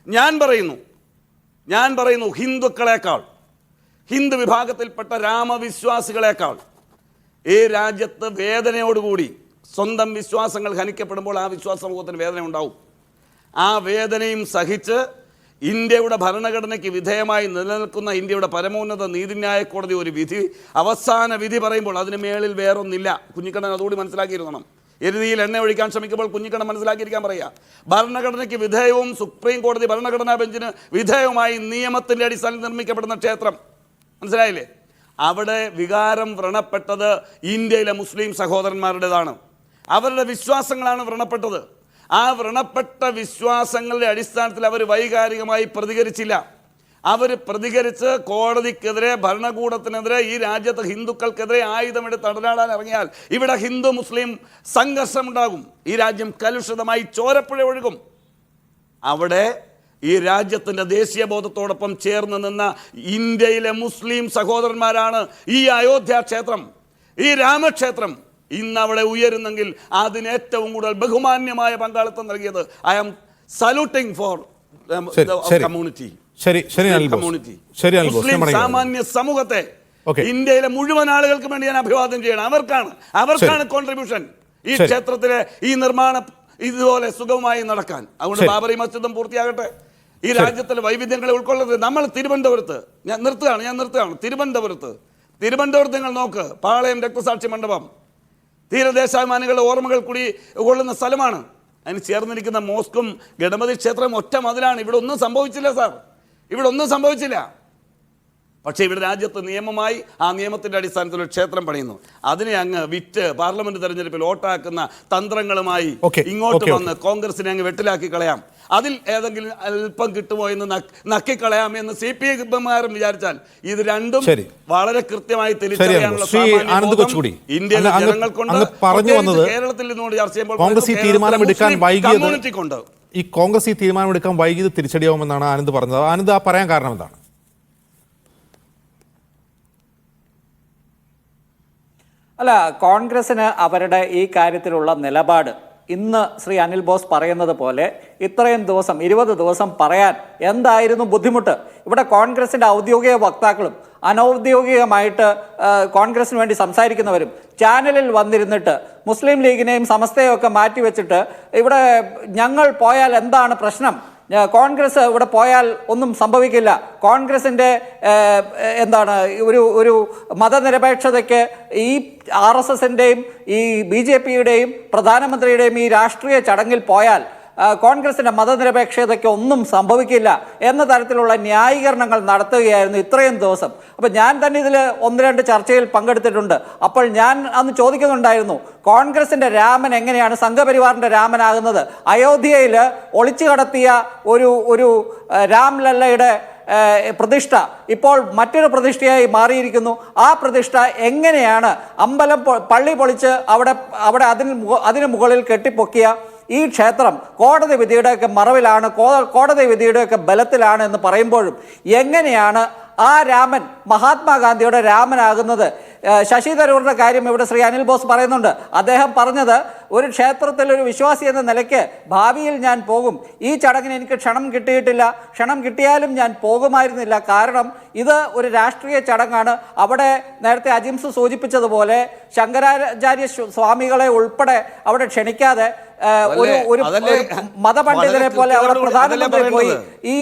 ഞാൻ പറയുന്നു ഹിന്ദുക്കളെക്കാൾ, ഹിന്ദു വിഭാഗത്തിൽപ്പെട്ട രാമവിശ്വാസികളെക്കാൾ ഈ രാജ്യത്ത് വേദനയോടുകൂടി സ്വന്തം വിശ്വാസങ്ങൾ ഹനിക്കപ്പെടുമ്പോൾ ആ വിശ്വാസ സമൂഹത്തിന് വേദന ഉണ്ടാവും. ആ വേദനയും സഹിച്ച് ഇന്ത്യയുടെ ഭരണഘടനയ്ക്ക് വിധേയമായി നിലനിൽക്കുന്ന ഇന്ത്യയുടെ പരമോന്നത നീതിന്യായ കോടതി ഒരു വിധി, അവസാന വിധി പറയുമ്പോൾ അതിന് മേളിൽ വേറൊന്നില്ല. കുഞ്ഞിക്കണ്ണൻ അതുകൂടി മനസ്സിലാക്കിയിരുന്നണം. എരുതിയിൽ എണ്ണ ഒഴിക്കാൻ ശ്രമിക്കുമ്പോൾ കുഞ്ഞിക്കണ്ണൻ മനസ്സിലാക്കിയിരിക്കാൻ പറയുക. ഭരണഘടനയ്ക്ക് വിധേയവും സുപ്രീം കോടതി ഭരണഘടനാ ബെഞ്ചിന് വിധേയവുമായി നിയമത്തിൻ്റെ അടിസ്ഥാനത്തിൽ നിർമ്മിക്കപ്പെടുന്ന ക്ഷേത്രം, മനസ്സിലായില്ലേ? അവിടെ വികാരം വ്രണപ്പെട്ടത് ഇന്ത്യയിലെ മുസ്ലിം സഹോദരന്മാരുടേതാണ്. അവരുടെ വിശ്വാസങ്ങളാണ് വ്രണപ്പെട്ടത്. ആ വ്രണപ്പെട്ട വിശ്വാസങ്ങളുടെ അടിസ്ഥാനത്തിൽ അവർ വൈകാരികമായി പ്രതികരിച്ചില്ല. അവർ പ്രതികരിച്ച് കോടതിക്കെതിരെ, ഭരണകൂടത്തിനെതിരെ, ഈ രാജ്യത്ത് ഹിന്ദുക്കൾക്കെതിരെ ആയുധമെടുത്ത് അടരാടാൻ ഇറങ്ങിയാൽ ഇവിടെ ഹിന്ദു മുസ്ലിം സംഘർഷമുണ്ടാകും. ഈ രാജ്യം കലുഷിതമായി ചോരപ്പുഴ ഒഴുകും. അവിടെ ഈ രാജ്യത്തിൻ്റെ ദേശീയ ബോധത്തോടൊപ്പം ചേർന്ന് നിന്ന ഇന്ത്യയിലെ മുസ്ലിം സഹോദരന്മാരാണ് ഈ അയോധ്യ ക്ഷേത്രം, ഈ രാമക്ഷേത്രം ഇന്ന് അവിടെ ഉയരുന്നെങ്കിൽ അതിന് ഏറ്റവും കൂടുതൽ ബഹുമാന്യമായ പങ്കാളിത്തം നൽകിയത് ഐ ആം സല്യൂട്ടിംഗ് ഫോർ കമ്മ്യൂണിറ്റി, മുസ്ലിം സാമാന്യ സമൂഹത്തെ, ഇന്ത്യയിലെ മുഴുവൻ ആളുകൾക്ക് വേണ്ടി ഞാൻ അഭിവാദം ചെയ്യണം. അവർക്കാണ് കോൺട്രിബ്യൂഷൻ ഈ ക്ഷേത്രത്തിലെ ഈ നിർമ്മാണം ഇതുപോലെ സുഗമമായി നടക്കാൻ. അതുകൊണ്ട് ബാബറി മസ്ജിദും പൂർത്തിയാകട്ടെ. ഈ രാജ്യത്തിലെ വൈവിധ്യങ്ങളെ ഉൾക്കൊള്ളുന്നത്. നമ്മൾ തിരുവനന്തപുരത്ത്, ഞാൻ നിർത്തുകയാണ്, തിരുവനന്തപുരത്ത് നിങ്ങൾ നോക്ക്, പാളയം രക്തസാക്ഷി മണ്ഡപം തീരദേശാഭിമാനികളുടെ ഓർമ്മകൾ കൂടി കൊള്ളുന്ന സ്ഥലമാണ്. അതിന് ചേർന്നിരിക്കുന്ന മോസ്കും ഗണപതി ക്ഷേത്രം ഒറ്റ മതിലാണ്. ഇവിടെ ഒന്നും സംഭവിച്ചില്ല സാർ, ഇവിടെ ഒന്നും സംഭവിച്ചില്ല. പക്ഷേ ഇവിടെ രാജ്യത്ത് നിയമമായി ആ നിയമത്തിൻ്റെ അടിസ്ഥാനത്തിൽ ഒരു ക്ഷേത്രം പണിയുന്നു. അതിനെ അങ്ങ് വിറ്റ് പാർലമെന്റ് തെരഞ്ഞെടുപ്പിൽ വോട്ടാക്കുന്ന തന്ത്രങ്ങളുമായി ഇങ്ങോട്ട് വന്ന് കോൺഗ്രസിനെ അങ്ങ് വെട്ടിലാക്കി കളയാം, അതിൽ ഏതെങ്കിലും അല്പം കിട്ടുമോ എന്ന് നക്കിക്കളയാം എന്ന് CPM വിചാരിച്ചാൽ ഇത് രണ്ടും വളരെ കൃത്യമായി തിരിച്ചറിയാനുള്ള ഇന്ത്യയിലെ ജനങ്ങൾക്കുണ്ട്. കേരളത്തിൽ നിന്നുകൊണ്ട് ചർച്ച ചെയ്യുമ്പോൾ കോൺഗ്രസ് ഈ തീരുമാനമെടുക്കാൻ വൈകിയത് തിരിച്ചടിയാവുമെന്നാണ് ആനന്ദ് പറഞ്ഞത്. ആനന്ദ് ആ പറയാൻ കാരണം എന്താണ്? അല്ല, കോൺഗ്രസിന് അവരുടെ ഈ കാര്യത്തിലുള്ള നിലപാട് ഇന്ന് ശ്രീ അനിൽ ബോസ് പറയുന്നത് പോലെ ഇത്രയും ദിവസം 20 ദിവസം പറയാൻ എന്തായിരുന്നു ബുദ്ധിമുട്ട്? ഇവിടെ കോൺഗ്രസിൻ്റെ ഔദ്യോഗിക വക്താക്കളും അനൗദ്യോഗികമായിട്ട് കോൺഗ്രസിന് വേണ്ടി സംസാരിക്കുന്നവരും ചാനലിൽ വന്നിരുന്നിട്ട് മുസ്ലിം ലീഗിനെയും സമസ്തയും ഒക്കെ മാറ്റിവെച്ചിട്ട് ഇവിടെ ഞങ്ങൾ പോയാൽ എന്താണ് പ്രശ്നം, കോൺഗ്രസ് ഇവിടെ പോയാൽ ഒന്നും സംഭവിക്കില്ല, കോൺഗ്രസിൻ്റെ എന്താണ് ഒരു മതനിരപേക്ഷതയ്ക്ക് ഈ RSSൻ്റെയും ഈ BJPയുടെയും പ്രധാനമന്ത്രിയുടെയും ഈ രാഷ്ട്രീയ ചടങ്ങിൽ പോയാൽ കോൺഗ്രസിൻ്റെ മതനിരപേക്ഷതയ്ക്ക് ഒന്നും സംഭവിക്കില്ല എന്ന തരത്തിലുള്ള ന്യായീകരണങ്ങൾ നടത്തുകയായിരുന്നു ഇത്രയും ദിവസം. അപ്പോൾ ഞാൻ തന്നെ ഇതിൽ 1-2 ചർച്ചയിൽ പങ്കെടുത്തിട്ടുണ്ട്. അപ്പോൾ ഞാൻ അന്ന് ചോദിക്കുന്നുണ്ടായിരുന്നു, കോൺഗ്രസിൻ്റെ രാമൻ എങ്ങനെയാണ് സംഘപരിവാറിൻ്റെ രാമനാകുന്നത്? അയോധ്യയിൽ ഒളിച്ചു കടത്തിയ ഒരു രാംലല്ലയുടെ പ്രതിഷ്ഠ ഇപ്പോൾ മറ്റൊരു പ്രതിഷ്ഠയായി മാറിയിരിക്കുന്നു. ആ പ്രതിഷ്ഠ എങ്ങനെയാണ് പള്ളി പൊളിച്ച് അവിടെ അതിന് മുകളിൽ കെട്ടിപ്പൊക്കിയ ഈ ക്ഷേത്രം കോടതി വിധിയുടെയൊക്കെ മറവിലാണ്, കോടതി വിധിയുടെയൊക്കെ ബലത്തിലാണ് എന്ന് പറയുമ്പോഴും എങ്ങനെയാണ് ആ രാമൻ മഹാത്മാഗാന്ധിയുടെ രാമനാകുന്നത്? ശശി തരൂരിൻ്റെ കാര്യം ഇവിടെ ശ്രീ അനിൽ ബോസ് പറയുന്നുണ്ട്. അദ്ദേഹം പറഞ്ഞത്, ഒരു ക്ഷേത്രത്തിൽ ഒരു വിശ്വാസി എന്ന നിലയ്ക്ക് ഭാവിയിൽ ഞാൻ പോകും, ഈ ചടങ്ങിന് എനിക്ക് ക്ഷണം കിട്ടിയിട്ടില്ല, ക്ഷണം കിട്ടിയാലും ഞാൻ പോകുമായിരുന്നില്ല, കാരണം ഇത് ഒരു രാഷ്ട്രീയ ചടങ്ങാണ്. അവിടെ നേരത്തെ അജിംസ് സൂചിപ്പിച്ചതുപോലെ ശങ്കരാചാര്യ സ്വാമികളെ ഉൾപ്പെടെ അവിടെ ക്ഷണിക്കാതെ ഒരു മതപണ്ഡിതനെ പോലെ അവിടെ പ്രധാനമന്ത്രി പോയി ഈ